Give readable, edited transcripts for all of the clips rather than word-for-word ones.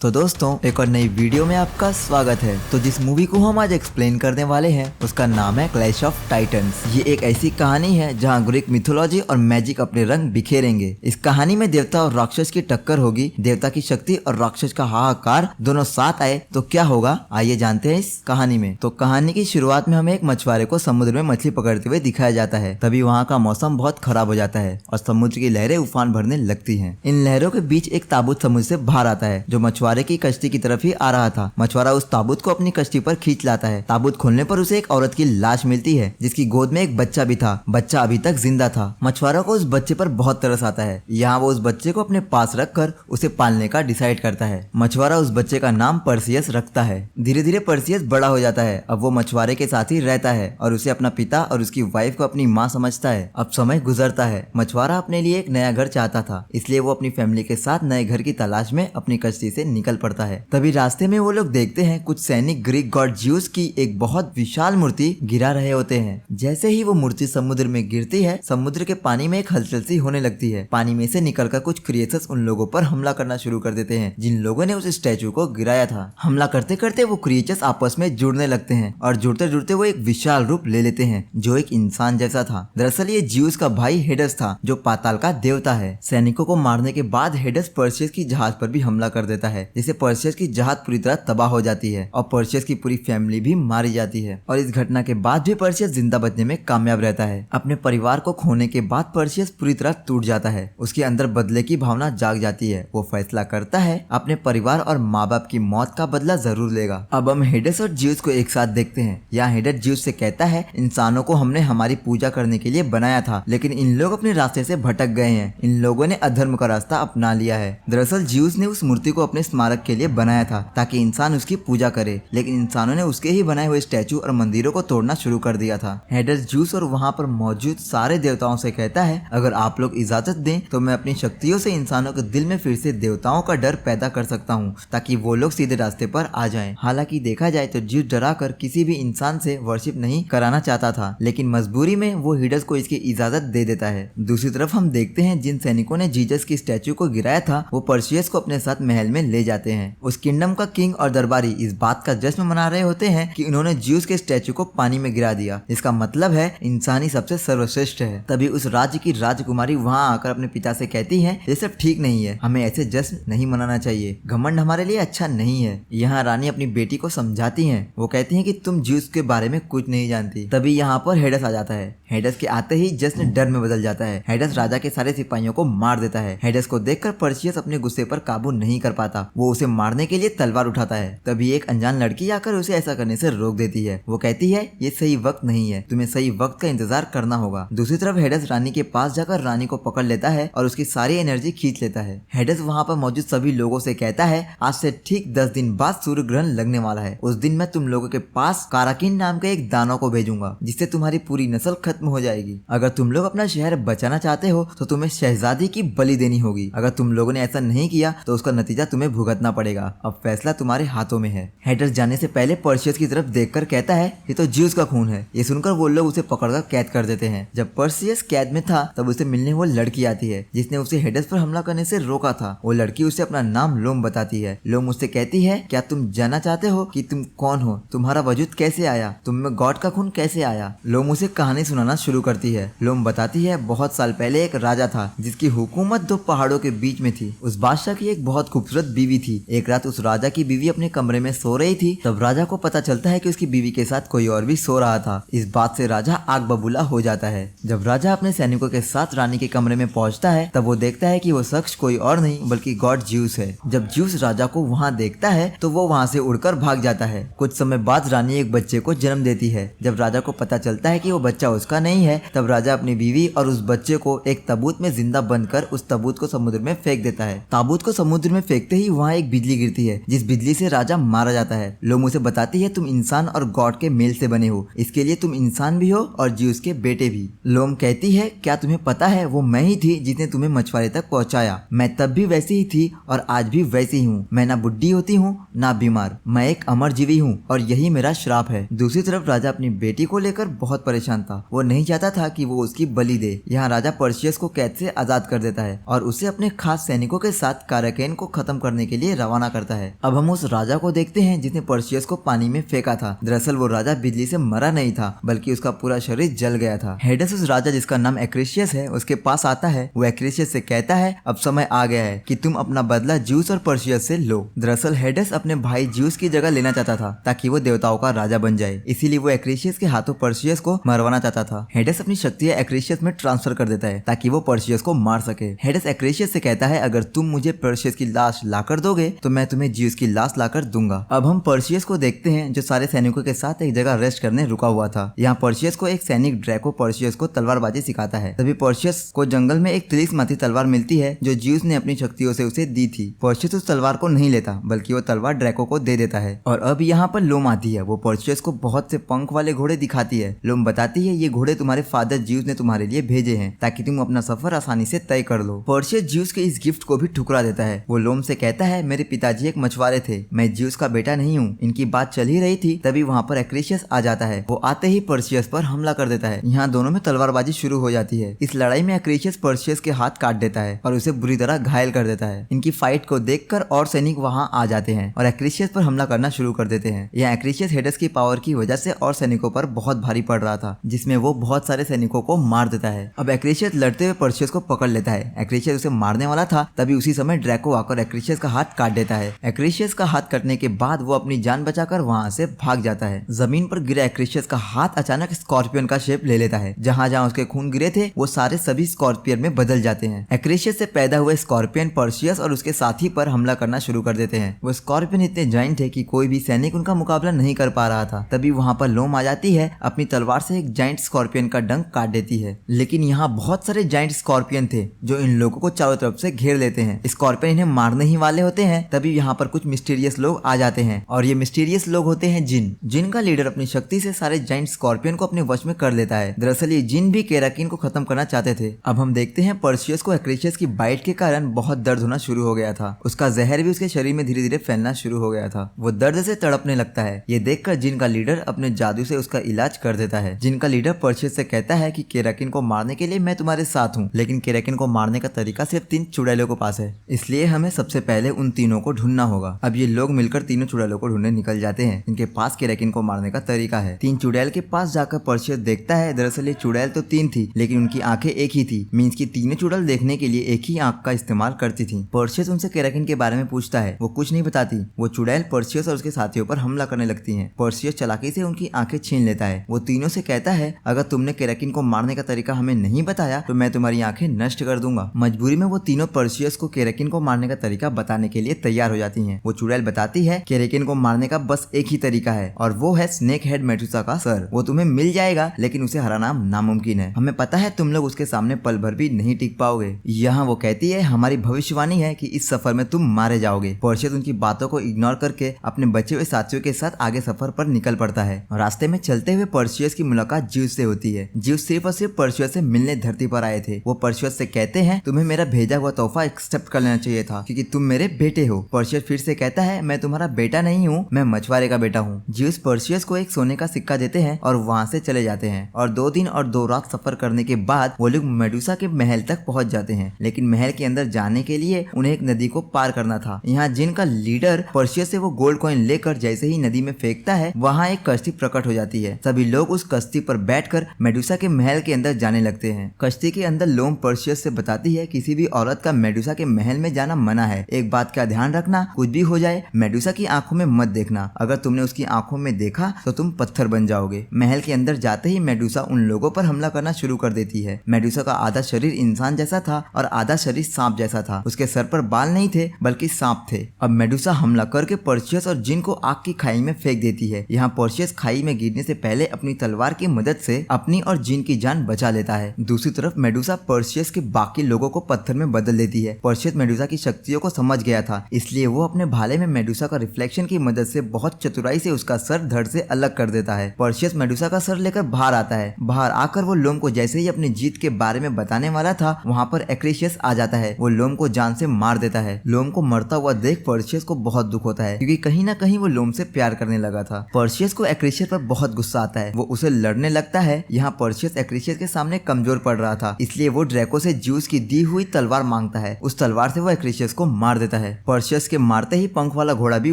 तो दोस्तों एक और नई वीडियो में आपका स्वागत है। तो जिस मूवी को हम आज एक्सप्लेन करने वाले हैं उसका नाम है क्लैश ऑफ टाइटंस। ये एक ऐसी कहानी है जहां ग्रीक मिथोलॉजी और मैजिक अपने रंग बिखेरेंगे। इस कहानी में देवता और राक्षस की टक्कर होगी। देवता की शक्ति और राक्षस का हाहाकार दोनों साथ आए तो क्या होगा, आइए जानते हैं इस कहानी में। तो कहानी की शुरुआत में हमें एक मछुआरे को समुद्र में मछली पकड़ते हुए दिखाया जाता है। तभी वहाँ का मौसम बहुत खराब हो जाता है और समुद्र की लहरें उफान भरने लगती है। इन लहरों के बीच एक ताबूत समुद्र से बाहर आता है जो मछुआरे की कश्ती की तरफ ही आ रहा था। मछुआरा उस ताबूत को अपनी कश्ती पर खींच लाता है। ताबूत खोलने पर उसे एक औरत की लाश मिलती है जिसकी गोद में एक बच्चा भी था। बच्चा अभी तक जिंदा था। मछुआरा को उस बच्चे पर बहुत तरस आता है। यहाँ वो उस बच्चे को अपने पास रखकर उसे पालने का डिसाइड करता है। मछुआरा उस बच्चे का नाम पर्सियस रखता है। धीरे धीरे पर्सियस बड़ा हो जाता है। अब वो मछुआरे के साथ ही रहता है और उसे अपना पिता और उसकी वाइफ को अपनी माँ समझता है। अब समय गुजरता है। मछुआरा अपने लिए एक नया घर चाहता था, इसलिए वो अपनी फैमिली के साथ नए घर की तलाश में अपनी कश्ती से निकल पड़ता है। तभी रास्ते में वो लोग देखते हैं कुछ सैनिक ग्रीक गॉड ज्यूस की एक बहुत विशाल मूर्ति गिरा रहे होते हैं। जैसे ही वो मूर्ति समुद्र में गिरती है, समुद्र के पानी में एक हलचल सी होने लगती है। पानी में से निकलकर कुछ क्रिएचर्स उन लोगों पर हमला करना शुरू कर देते हैं जिन लोगों ने उस स्टैचू को गिराया था। हमला करते करते वो क्रिएचर्स आपस में जुड़ने लगते हैं और जुड़ते जुड़ते वो एक विशाल रूप ले लेते हैं जो एक इंसान जैसा था। दरअसल ये ज्यूस का भाई हेडस था जो पाताल का देवता है। सैनिकों को मारने के बाद हेडस पर्सियस की जहाज पर भी हमला कर देता है, जिससे पर्सियस की जहाज पूरी तरह तबाह हो जाती है और पर्सियस की पूरी फैमिली भी मारी जाती है। और इस घटना के बाद भी पर्सियस जिंदा बचने में कामयाब रहता है। अपने परिवार को खोने के बाद पर्सियस पूरी तरह टूट जाता है। उसके अंदर बदले की भावना जाग जाती है। वो फैसला करता है अपने परिवार और माँ बाप की मौत का बदला जरूर लेगा। अब हम हेडस और ज्यूस को एक साथ देखते हैं। यहाँ हेडस ज्यूस से कहता है, इंसानों को हमने हमारी पूजा करने के लिए बनाया था, लेकिन इन लोग अपने रास्ते से भटक गए हैं। इन लोगों ने अधर्म का रास्ता अपना लिया है। दरअसल ज्यूस ने उस मूर्ति को अपने स्मारक के लिए बनाया था ताकि इंसान उसकी पूजा करे, लेकिन इंसानों ने उसके ही बनाए हुए स्टैचू और मंदिरों को तोड़ना शुरू कर दिया था। हेडस ज्यूस और वहाँ पर मौजूद सारे देवताओं से कहता है, अगर आप लोग इजाजत दें तो मैं अपनी शक्तियों से इंसानों के दिल में फिर से देवताओं का डर पैदा कर सकता हूँ ताकि वो लोग सीधे रास्ते पर आ जाएं। हालांकि देखा जाए तो ज्यूस डरा कर किसी भी इंसान से वर्शिप नहीं कराना चाहता था, लेकिन मजबूरी में वो हेडस को इसकी इजाजत दे देता है। दूसरी तरफ हम देखते हैं जिन सैनिकों ने जीसस की स्टैचू को गिराया था वो पर्सियस को अपने साथ महल में ले जाते हैं। उस किंगडम का किंग और दरबारी इस बात का जश्न मना रहे होते हैं कि उन्होंने ज्यूस के स्टैचू को पानी में गिरा दिया। इसका मतलब है इंसानी सबसे सर्वश्रेष्ठ है। तभी उस राज्य की राजकुमारी वहाँ आकर अपने पिता से कहती है, ये सब ठीक नहीं है, हमें ऐसे जश्न नहीं मनाना चाहिए, घमंड हमारे लिए अच्छा नहीं है। यहाँ रानी अपनी बेटी को समझाती है। वो कहती है कि तुम ज्यूस के बारे में कुछ नहीं जानती। तभी यहाँ पर हेडस आ जाता है। हेडस के आते ही जश्न डर में बदल जाता है। हेडस राजा के सारे सिपाहियों को मार देता है। हेडस को देखकर पर्सियस अपने गुस्से पर काबू नहीं कर पाता। वो उसे मारने के लिए तलवार उठाता है। तभी एक अनजान लड़की आकर उसे ऐसा करने से रोक देती है। वो कहती है, ये सही वक्त नहीं है, तुम्हें सही वक्त का इंतजार करना होगा। दूसरी तरफ हेडस रानी के पास जाकर रानी को पकड़ लेता है और उसकी सारी एनर्जी खींच लेता है। हेडस वहाँ पर मौजूद सभी लोगों से कहता है, आज से ठीक 10 दिन बाद सूर्य ग्रहण लगने वाला है। उस दिन मैं तुम लोगों के पास काराकिन नाम के एक दानव को भेजूंगा जिससे तुम्हारी पूरी नस्ल खत्म हो जाएगी। अगर तुम लोग अपना शहर बचाना चाहते हो तो तुम्हें शहजादी की बलि देनी होगी। अगर तुम लोगों ने ऐसा नहीं किया तो उसका नतीजा तुम्हें भुगतना पड़ेगा। अब फैसला तुम्हारे हाथों में है। हेडस जाने से पहले पर्सियस की तरफ देखकर कहता है, ये तो ज्यूस का खून है। ये सुनकर वो लोग उसे पकड़कर कैद कर देते हैं। जब पर्सियस कैद में था तब उसे मिलने वो लड़की आती है जिसने उसे हेडस पर हमला करने से रोका था। वो लड़की उसे अपना नाम लोम बताती है। लोम उससे कहती है, क्या तुम जानना चाहते हो कि तुम कौन हो, तुम्हारा वजूद कैसे आया, तुम में गॉड का खून कैसे आया। लोम उसे कहानी सुनाना शुरू करती है। लोम बताती है, बहुत साल पहले एक राजा था जिसकी हुकूमत 2 पहाड़ों के बीच में थी। उस बादशाह की एक बहुत खूबसूरत बीवी थी। एक रात उस राजा की बीवी अपने कमरे में सो रही थी। तब राजा को पता चलता है कि उसकी बीवी के साथ कोई और भी सो रहा था। इस बात से राजा आग बबूला हो जाता है। जब राजा अपने सैनिकों के साथ रानी के कमरे में पहुंचता है तब वो देखता है कि वो शख्स कोई और नहीं बल्कि गॉड ज्यूस है। जब ज्यूस राजा को वहाँ देखता है तो वो वहाँ से उड़कर भाग जाता है। कुछ समय बाद रानी एक बच्चे को जन्म देती है। जब राजा को पता चलता है कि वो बच्चा उसका नहीं है तब राजा अपनी बीवी और उस बच्चे को एक ताबूत में जिंदा बनकर उस ताबूत को समुद्र में फेंक देता है। ताबूत को समुद्र में फेंकते ही वहाँ एक बिजली गिरती है जिस बिजली से राजा मारा जाता है। लोम उसे बताती है, तुम इंसान और गॉड के मेल से बने हो, इसके लिए तुम इंसान भी हो और ज्यूस के बेटे भी। लोम कहती है, क्या तुम्हें पता है वो मैं ही थी जिसने तुम्हें मछुआरे तक पहुंचाया। मैं तब भी वैसी ही थी और आज भी वैसी ही हूँ। मैं ना बुढ़ी होती हूँ ना बीमार, मैं एक अमर जीवी हूँ और यही मेरा श्राप है। दूसरी तरफ राजा अपनी बेटी को लेकर बहुत परेशान था। वो नहीं चाहता था कि वो उसकी बलि दे। यहाँ राजा पर्सियस को कैद से आजाद कर देता है और उसे अपने खास सैनिकों के साथ काराकेन को खत्म करने के लिए रवाना करता है। अब हम उस राजा को देखते हैं जिसने पर्सियस को पानी में फेंका था। दरअसल वो राजा बिजली से मरा नहीं था, बल्कि उसका पूरा शरीर जल गया था। हेडस उस राजा जिसका नाम एक्रेशियस है उसके पास आता है। वो एक्रेशियस से कहता है अब समय आ गया है कि तुम अपना बदला ज्यूस और पर्सियस से लो। दरअसल हेडस अपने भाई ज्यूस की जगह लेना चाहता था ताकि वो देवताओं का राजा बन जाए, इसीलिए वो एक्रेशियस के हाथों पर्सियस को मरवाना चाहता था। हेडस अपनी शक्तियां एक्रेशियस में ट्रांसफर कर देता है ताकि वो पर्सियस को मार सके। हेडस एक्रेशियस से कहता है अगर तुम मुझे पर्सियस की लाश लाकर दोगे तो मैं तुम्हें ज्यूस की लाश लाकर दूंगा। अब हम पर्सियस को देखते हैं जो सारे सैनिकों के साथ एक जगह रेस्ट करने रुका हुआ था। यहाँ पर्सियस को एक सैनिक ड्रैको पर्सियस को तलवारबाजी सिखाता है। तभी पर्सियस को जंगल में एक तिलिस्माती तलवार मिलती है जो ज्यूस ने अपनी शक्तियों से उसे दी थी। पर्सियस उस तलवार को नहीं लेता बल्कि वो तलवार ड्रैको को दे देता है। और अब यहाँ पर लोम आती है। वो पर्सियस को बहुत से पंख वाले घोड़े दिखाती है। लोम बताती है ये घोड़े तुम्हारे फादर ज्यूस ने तुम्हारे लिए भेजे हैं ताकि तुम अपना सफर आसानी से तय कर लो। पर्सियस ज्यूस के इस गिफ्ट को भी ठुकरा देता है। वो लोम से कहता है मेरे पिताजी एक मछुआरे थे, मैं ज्यूस का बेटा नहीं हूँ। इनकी बात चल ही रही थी तभी वहाँ पर एक्रेशियस आ जाता है। वो आते ही पर्सियस पर हमला कर देता है। यहाँ दोनों में तलवारबाजी शुरू हो जाती है। इस लड़ाई में एक्रेशियस पर्सियस के हाथ काट देता है और उसे बुरी तरह घायल कर देता है। इनकी फाइट को देखकर और सैनिक वहाँ आ जाते हैं और एक्रेशियस पर हमला करना शुरू कर देते हैं। यह एक्रेशियस हेडस की पावर की वजह से और सैनिकों पर बहुत भारी पड़ रहा था, जिसमें वो बहुत सारे सैनिकों को मार देता है। अब एक्रेशियस लड़ते हुए पर्सियस को पकड़ लेता है। एक्रेशियस उसे मारने वाला था तभी उसी समय ड्रैको आकर एक्रेशियस का हाथ काट देता है। एक्रेशियस का हाथ कटने के बाद वो अपनी जान बचाकर वहाँ से भाग जाता है। जमीन पर गिरा एक्रेशियस का हाथ अचानक स्कॉर्पियन का शेप ले लेता है। जहाँ जहाँ उसके खून गिरे थे वो सारे सभी स्कॉर्पियन में बदल जाते हैं। एक्रेशियस से पैदा हुए स्कॉर्पियन पर्सियस और उसके साथी पर हमला करना शुरू कर देते हैं। वो स्कॉर्पियन इतने जाइंट थे कि कोई भी सैनिक उनका मुकाबला नहीं कर पा रहा था। तभी वहाँ पर लोम आ जाती है, अपनी तलवार से एक जाइंट स्कॉर्पियन का डंक काट देती है। लेकिन यहाँ बहुत सारे जाइंट स्कॉर्पियन थे जो इन लोगों को चारों तरफ से घेर लेते हैं। स्कॉर्पियन इन्हें मारने ही वाले होते हैं। तभी यहाँ पर कुछ मिस्टीरियस लोग आ जाते हैं और ये मिस्टीरियस लोग होते हैं जिन। जिन का लीडर अपनी शक्ति से सारे जाइंट स्कॉर्पियन को अपने वश में कर लेता है। दरअसल ये जिन भी केराकिन को खत्म करना चाहते थे। अब हम देखते हैं पर्सियस को एक्रेशियस की बाइट के कारण बहुत दर्द होना शुरू हो गया था। उसका जहर भी उसके शरीर में धीरे धीरे फैलना शुरू हो गया था। वो दर्द से तड़पने लगता है। ये देखकर जिन का लीडर अपने जादू से उसका इलाज कर देता है। जिन का लीडर पर्सियस से कहता है कि केराकिन को मारने के लिए मैं तुम्हारे साथ हूँ, लेकिन केराकिन को मारने का तरीका सिर्फ 3 चुड़ैलों के पास है, इसलिए हमें सबसे पहले उन तीनों को ढूंढना होगा। अब ये लोग मिलकर तीनों चुड़ैलों को ढूंढने निकल जाते हैं। इनके पास केराकिन को मारने का तरीका है। 3 चुड़ैल के पास जाकर पर्सियस देखता है दरअसल ये चुड़ैल तो 3 थी लेकिन उनकी आंखें एक ही थी। मींस की तीनों चुड़ैल देखने के लिए एक ही आंख का इस्तेमाल करती थी। पर्सियस उनसे केराकिन के बारे में पूछता है, वो कुछ नहीं बताती। वो चुड़ैल पर्सियस और उसके साथियों पर हमला करने लगती हैं। पर्सियस चालाकी से उनकी आंखें छीन लेता है। वो तीनों से कहता है अगर तुमने केराकिन को मारने का तरीका हमें नहीं बताया तो मैं तुम्हारी आंखें नष्ट कर दूंगा। मजबूरी में वो तीनों पर्सियस को केराकिन को मारने का तरीका बताने के लिए तैयार हो जाती हैं। वो चुड़ैल बताती है केराकिन को मारने का बस एक ही तरीका है और वो है स्नेक हेड मेडुसा का सर। वो तुम्हें मिल जाएगा लेकिन उसे हराना नामुमकिन है। हमें पता है तुम लोग उसके सामने पल भर भी नहीं टिक पाओगे। यहाँ वो कहती है हमारी भविष्यवाणी है कि इस सफर में तुम मारे जाओगे। पर्सियस उनकी बातों को इग्नोर करके अपने बचे हुए साथियों के साथ आगे सफर पर निकल पड़ता है। रास्ते में चलते हुए पर्सियस की मुलाकात ज्यूस से होती है। ज्यूस सिर्फ और सिर्फ पर्सियस से मिलने धरती पर आए थे। वो पर्सियस से कहते हैं तुम्हें मेरा भेजा हुआ तोहफा एक्सेप्ट कर लेना चाहिए था क्योंकि तुम मेरे बेटे हो। पर्सियस फिर से कहता है मैं तुम्हारा बेटा नहीं हूँ, मैं मछुआरे का बेटा हूँ। ज्यूस पर्सियस को एक सोने का सिक्का देते हैं और वहाँ से चले जाते हैं। और 2 दिन और 2 रात सफर करने के बाद वो लोग मेडुसा के महल तक पहुँच जाते हैं। लेकिन महल के अंदर जाने के लिए उन्हें एक नदी को पार करना था। यहाँ जिन का लीडर पर्सियस से वो गोल्ड कॉइन लेकर जैसे ही नदी में फेंकता है वहाँ एक कश्ती प्रकट हो जाती है। सभी लोग उस कश्ती पर बैठकर मेडुसा के महल के अंदर जाने लगते हैं। कश्ती के अंदर लोम पर्सियस से बताती है किसी भी औरत का मेडुसा के महल में जाना मना है। एक बात का ध्यान रखना, कुछ भी हो जाए मेडुसा की आंखों में मत देखना। अगर तुमने उसकी आंखों में देखा तो तुम पत्थर बन जाओगे। महल के अंदर जाते ही मेडुसा उन लोगों पर हमला करना शुरू कर देती है। मेडुसा का आधा शरीर इंसान जैसा था और आधा शरीर सांप जैसा था। उसके सर पर बाल नहीं थे बल्कि सांप थे। अब मेडुसा हमला करके पर्सियस और जिन को आग की खाई में फेंक देती है। यहाँ पर्सियस खाई में गिरने से पहले अपनी तलवार की मदद से अपनी और जिन की जान बचा लेता है। दूसरी तरफ मेडुसा पर्सियस के बाकी लोगों को पत्थर में बदल देती है। पर्सियस मेडुसा की शक्तियों को समझ गया था, इसलिए वो अपने भाले में मेडुसा का रिफ्लेक्शन की मदद से बहुत चतुराई से उसका सर धड़ से अलग कर देता है। पर्सियस मेडुसा का सर लेकर बाहर आता है। बाहर आकर वो लोम को जैसे ही अपनी जीत के बारे में बताने वाला था वहाँ पर एक्रेशियस आ जाता है। वो लोम को जान से मार देता है। लोम को मरता हुआ देख पर्सियस को बहुत दुख होता है क्योंकि कहीं ना कहीं वो लोम से प्यार करने लगा था। पर्सियस को एक्रेशियस पर बहुत गुस्सा आता है। वो उसे लड़ने लगता है। यहाँ पर्सियस एक्रेशियस के सामने कमजोर पड़ रहा था, इसलिए वो ड्रैको से ज्यूस की दी हुई तलवार मांगता है। उस तलवार से वो एक्रेशियस को मार देता है। पर्शियस के मारते ही पंख वाला घोड़ा भी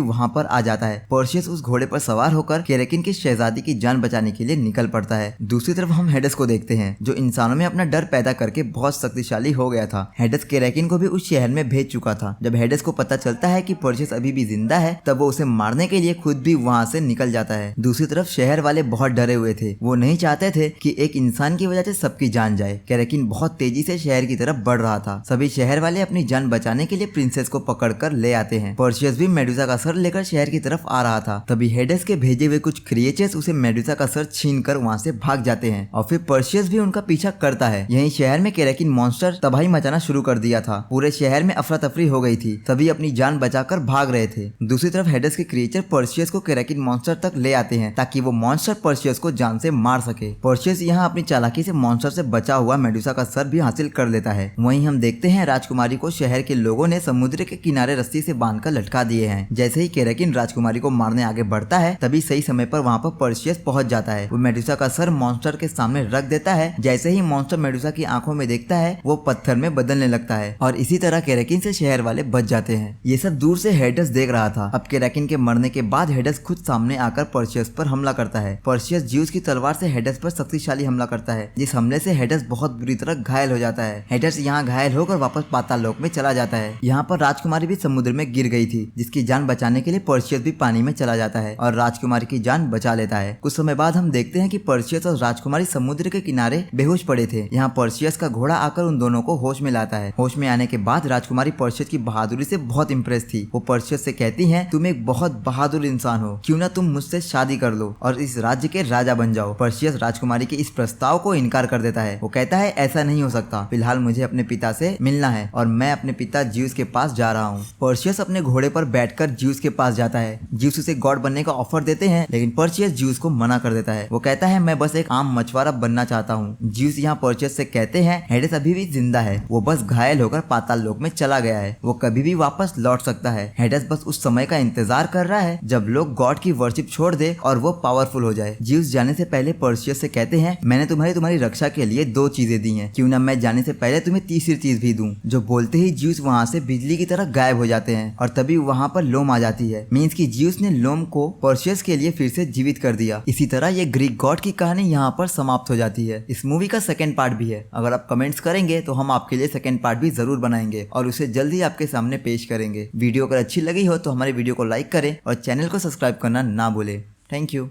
वहाँ पर आ जाता है। पर्शियस उस घोड़े पर सवार होकर केरेकिन की शहजादी की जान बचाने के लिए निकल पड़ता है। दूसरी तरफ हम हेडस को देखते हैं, जो इंसानों में अपना डर पैदा करके बहुत शक्तिशाली हो गया था। हेडस केरेकिन को भी उस शहर में भेज चुका था। जब हेडस को पता चलता है कि पर्शियस अभी भी जिंदा है, तब वो उसे मारने के लिए खुद भी वहाँ से निकल जाता है। दूसरी तरफ शहर वाले बहुत डरे हुए थे। वो नहीं चाहते थे कि एक इंसान की वजह से सबकी जान जाए। केरेकिन बहुत तेजी से शहर की तरफ बढ़ रहा था। सभी शहर वाले अपनी जान बचाने के लिए प्रिंसेस को पकड़कर ले आते हैं। पर्शियस भी मेडुसा का सर लेकर शहर की तरफ आ रहा था। तभी हेडस के भेजे हुए कुछ क्रिएचर्स उसे मेडुसा का सर छीन कर वहाँ से भाग जाते हैं और फिर पर्शियस भी उनका पीछा करता है। यहीं शहर में केरेकिन मॉन्स्टर तबाही मचाना शुरू कर दिया था। पूरे शहर में अफरा तफरी हो गई थी। सभी अपनी जान बचाकर भाग रहे थे। दूसरी तरफ हेडस के क्रिएचर पर्शियस को केरेकिन मॉन्स्टर तक ले आते हैं ताकि वो मॉन्स्टर पर्शियस को जान से मार सके। पर्शियस यहाँ अपनी चालाकी से मॉन्स्टर से बचा हुआ मेडुसा का सर भी हासिल कर लेता है। वहीं हम देखते हैं राजकुमारी को शहर के लोगों ने समुद्र के किनारे रस्सी से बांधकर लटका दिए हैं। जैसे ही केरेकिन राजकुमारी को मारने आगे बढ़ता है, तभी सही समय पर वहाँ पर पर्शियस पहुंच जाता है। वो मेडुसा का सर मॉन्स्टर के सामने रख देता है। जैसे ही मॉन्स्टर मेडुसा की आंखों में देखता है, वो पत्थर में बदलने लगता है और इसी तरह केरेकिन से शहर वाले बच जाते हैं। ये सब दूर से हेडस देख रहा था। अब केरेकिन के मरने के बाद हेडस खुद सामने आकर पर्शियस पर हमला करता है। पर्शियस ज्यूस की तलवार से हेडस पर शक्तिशाली हमला करता है, जिस हमले से हेडस बहुत बुरी तरह घायल हो जाता है। हेडस यहाँ घायल होकर वापस पाताल लोक में चला जाता है। यहाँ पर राजकुमारी भी समुद्र में गिर गई थी, जिसकी जान बचाने के लिए पर्शियस भी पानी में चला जाता है और राजकुमारी की जान बचा लेता है। कुछ समय बाद हम देखते हैं कि पर्शियस और राजकुमारी समुद्र के किनारे बेहोश पड़े थे। यहाँ पर्शियस का घोड़ा आकर उन दोनों को होश में लाता है। होश में आने के बाद राजकुमारी पर्शियस की बहादुरी से बहुत इम्प्रेस थी। वो पर्शियस से कहती है, तुम एक बहुत बहादुर इंसान हो, क्यों ना तुम मुझसे शादी कर लो और इस राज्य के राजा बन जाओ। पर्शियस राजकुमारी के इस प्रस्ताव को इनकार कर देता है। वो कहता है, ऐसा नहीं हो सकता, फिलहाल मुझे अपने पिता से मिलना है और मैं अपने पिता ज्यूस के पास जा रहा हूँ। पर्शियस अपने घोड़े पर बैठकर ज्यूस के पास जाता है। ज्यूस उसे गॉड बनने का ऑफर देते हैं, लेकिन पर्शियस ज्यूस को मना कर देता है। वो कहता है, मैं बस एक आम मछुआरा बनना चाहता हूँ। ज्यूस यहाँ पर्शियस से कहते हैं, हेडस अभी भी जिंदा है, वो बस घायल होकर पाताल लोक में चला गया है, वो कभी भी वापस लौट सकता है। हेडस बस उस समय का इंतजार कर रहा है जब लोग गॉड की वर्शिप छोड़ दे और वो पावरफुल हो जाए। ज्यूस जाने से पहले पर्शियस से कहते हैं, मैंने तुम्हारी रक्षा के लिए 2 चीजें दी हैं, क्यों ना मैं जाने से पहले तुम्हें तीसरी चीज भी दूं। जो बोलते ही ज्यूस वहाँ से बिजली की तरह गायब हो जाते हैं और तभी वहाँ पर लोम आ जाती है। मीन्स कि ज्यूस ने लोम को पर्शियस के लिए फिर से जीवित कर दिया। इसी तरह ये ग्रीक गॉड की कहानी यहाँ पर समाप्त हो जाती है। इस मूवी का सेकंड पार्ट भी है। अगर आप कमेंट्स करेंगे तो हम आपके लिए सेकंड पार्ट भी जरूर बनाएंगे और उसे जल्दी आपके सामने पेश करेंगे। वीडियो अगर अच्छी लगी हो तो हमारे वीडियो को लाइक करें और चैनल को सब्सक्राइब करना ना भूलें। Thank you.